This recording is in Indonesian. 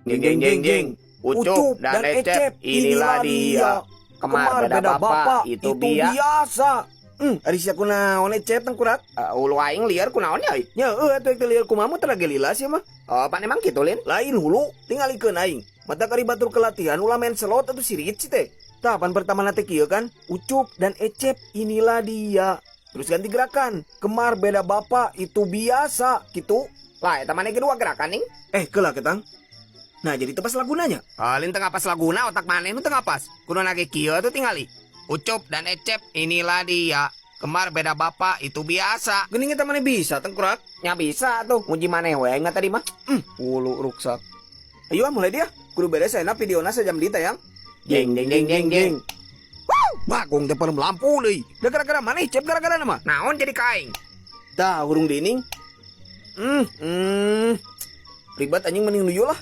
Jeng. Ucup dan Ecep, inilah dia. Kemar beda bapak, itu biasa. Ari sia kunaon Ecep tangkurat? Ulu aing liar kunaon nya? Nya atuh teh lieur kumaha teh lagi lila sia mah. Pan emang kitu Lin? Lain hulu, tinggalikeun aing. Mata kari batur kelatihan ulah main selot atuh sirit sih teh. Tahapan pertama nate kieu kan, Ucup dan Ecep, inilah dia. Terus ganti gerakan, Kemar beda bapak, itu biasa, gitu. Lah eta maneh kedua gerakan ning. Keula ketang. Nah, jadi tepas lagunanya. Lin tengah pas laguna otak maneh nu tengah pas. Kudu nage kieu atuh tingali. Ucup dan Ecep, inilah dia. Kemar beda bapak, itu biasa. Geuning eta maneh bisa tangkurat. Nya bisa tuh, muji maneh we aing tadi mah. Ulu ruksak. Ayo mulai dia. Kudu beres ayeuna videona sajam di tayang. Jeng. Bagong teh pelem lampu deui. Da gara-gara maneh Cep gara-gara nama. Naon jadi kaing? Dah urung dining. Ribet anjing mending nuyu lah.